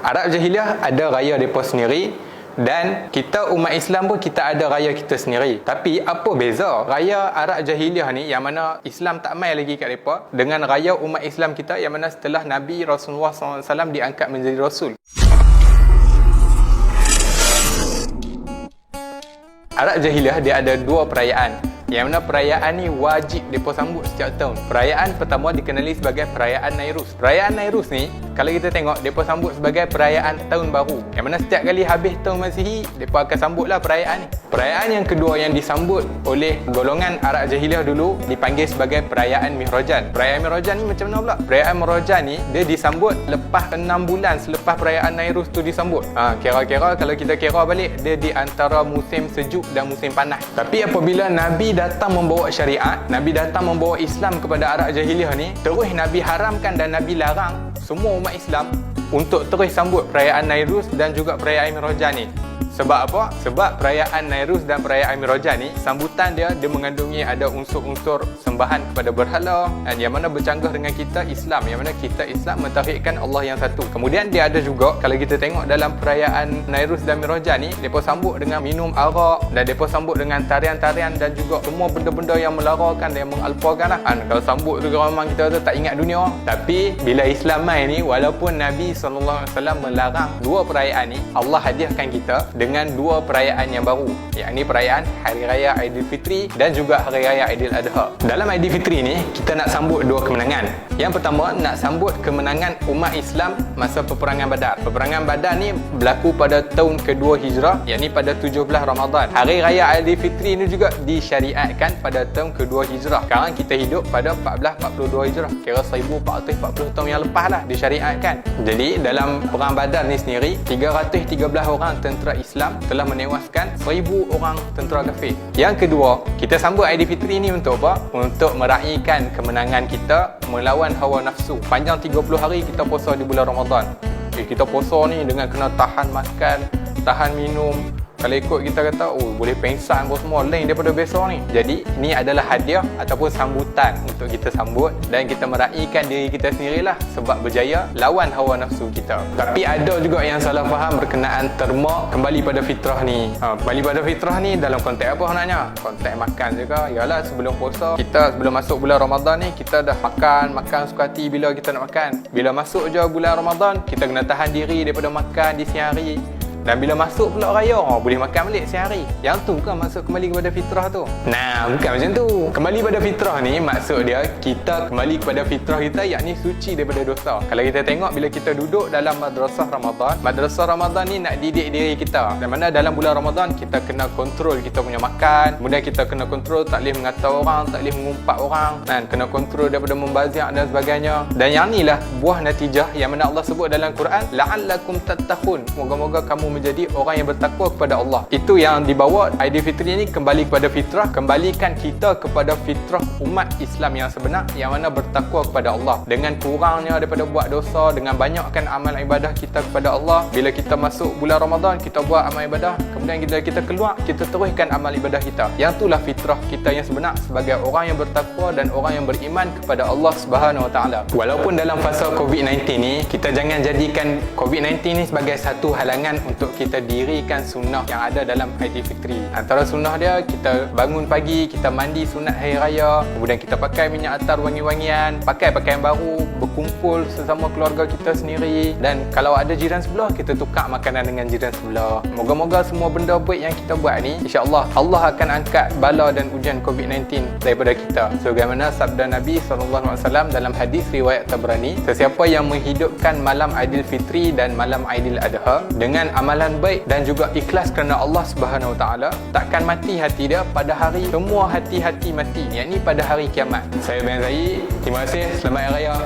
Arab Jahiliyah ada raya mereka sendiri, dan kita umat Islam pun kita ada raya kita sendiri. Tapi apa beza raya Arab Jahiliyah ni yang mana Islam tak mai lagi kat mereka dengan raya umat Islam kita yang mana setelah Nabi Rasulullah SAW diangkat menjadi Rasul? Arab Jahiliyah dia ada dua perayaan, yang mana perayaan ni wajib mereka sambut setiap tahun. Perayaan pertama dikenali sebagai perayaan Nairuz. Perayaan Nairuz ni kalau kita tengok mereka sambut sebagai perayaan tahun baru, yang mana setiap kali habis tahun Masihi mereka akan sambutlah perayaan ni. Perayaan yang kedua yang disambut oleh golongan Arab Jahiliyah dulu dipanggil sebagai perayaan Mihrajan. Perayaan Mihrajan ni macam mana pula? Perayaan Mihrajan ni dia disambut lepas 6 bulan selepas perayaan Nairuz tu disambut. Kira-kira kalau kita kira balik dia di antara musim sejuk dan musim panas. Tapi apabila Nabi datang membawa syariat, Nabi datang membawa Islam kepada Arab Jahiliyah ni, terus Nabi haramkan dan Nabi larang semua umat Islam untuk terus sambut perayaan Nairuz dan juga perayaan Mihrajan ni. Sebab apa? Sebab perayaan Nairuz dan perayaan Mihrajan ni sambutan dia mengandungi ada unsur-unsur sembahan kepada berhala, dan yang mana bercanggah dengan kita Islam, yang mana kita Islam mentauhidkan Allah yang satu. Kemudian dia ada juga kalau kita tengok dalam perayaan Nairuz dan Mihrajan ni, depa sambut dengan minum arak dan depa sambut dengan tarian-tarian dan juga semua benda-benda yang melarakan dan yang mengalpakan lah. Kalau sambut tu memang kita tu tak ingat dunia. Tapi bila Islam mai ni, walaupun Nabi SAW melarang dua perayaan ni, Allah hadiahkan kita dengan dua perayaan yang baru, yakni perayaan Hari Raya Aidilfitri dan juga Hari Raya Aidil Adha. Dalam Aidilfitri ni kita nak sambut dua kemenangan. Yang pertama nak sambut kemenangan umat Islam masa peperangan Badar. Peperangan Badar ni berlaku pada tahun kedua Hijrah, yakni pada 17 Ramadan. Hari Raya Aidilfitri ni juga disyariatkan pada tahun kedua Hijrah. Sekarang kita hidup pada 1442 Hijrah, kira 1440 tahun yang lepas lah disyariatkan. Jadi dalam perang Badar ni sendiri 313 orang tentera Islam telah menewaskan 1000 orang tentera kafir. Yang kedua, kita sambut Aidilfitri ni untuk apa? Untuk meraihkan kemenangan kita melawan hawa nafsu. Panjang 30 hari kita puasa di bulan Ramadan. Kita puasa ni dengan kena tahan makan, tahan minum. Kalau ikut kita kata, boleh pengsan pun semua lain daripada biasa ni. Jadi, ini adalah hadiah ataupun sambutan untuk kita sambut dan kita meraihkan diri kita sendirilah sebab berjaya lawan hawa nafsu kita. Tapi ada juga yang salah faham berkenaan terma kembali pada fitrah ni. Kembali pada fitrah ni dalam konteks apa sebenarnya? Konteks makan juga. Yalah, sebelum puasa, kita sebelum masuk bulan Ramadan ni, kita dah makan suka hati bila kita nak makan. Bila masuk je bulan Ramadan, kita kena tahan diri daripada makan di siang hari. Dan bila masuk pula raya, boleh makan balik sehari. Yang tu bukan maksud kembali kepada fitrah tu. Nah, bukan macam tu. Kembali pada fitrah ni maksud dia kita kembali kepada fitrah kita, yakni suci daripada dosa. Kalau kita tengok bila kita duduk dalam madrasah Ramadan ni nak didik diri kita. Dan mana dalam bulan Ramadan kita kena kontrol kita punya makan. Kemudian kita kena kontrol tak boleh mengata orang, tak boleh mengumpat orang, dan kena kontrol daripada membazir dan sebagainya. Dan yang inilah buah natijah yang mana Allah sebut dalam Quran, la'allakum tattaqun. Moga-moga kamu menjadi orang yang bertakwa kepada Allah. Itu yang dibawa Aidilfitri ni kembali kepada fitrah, kembalikan kita kepada fitrah umat Islam yang sebenar, yang mana bertakwa kepada Allah. Dengan kurangnya daripada buat dosa, dengan banyakkan amal ibadah kita kepada Allah. Bila kita masuk bulan Ramadan, kita buat amal ibadah, kemudian kita keluar, kita teruskan amal ibadah kita. Yang itulah fitrah kita yang sebenar sebagai orang yang bertakwa dan orang yang beriman kepada Allah Subhanahu Wa Taala. Walaupun dalam fasa COVID-19 ni, kita jangan jadikan COVID-19 ni sebagai satu halangan untuk kita dirikan sunnah yang ada dalam Aidilfitri. Antara sunnah dia, kita bangun pagi, kita mandi sunat hari raya, kemudian kita pakai minyak atar wangi-wangian, pakai pakaian baru, berkumpul sesama keluarga kita sendiri, dan kalau ada jiran sebelah, kita tukar makanan dengan jiran sebelah. Moga-moga semua benda baik yang kita buat ni, insya-Allah Allah akan angkat bala dan ujian COVID-19 daripada kita. Sebagaimana sabda Nabi SAW dalam hadis riwayat Tabrani, sesiapa yang menghidupkan malam Aidilfitri dan malam Aidil Adha dengan amalan baik dan juga ikhlas kerana Allah Subhanahu Wa Taala, takkan mati hati dia pada hari semua hati-hati mati, yakni pada hari kiamat. Saya Ben Zaid, terima kasih, selamat hari raya.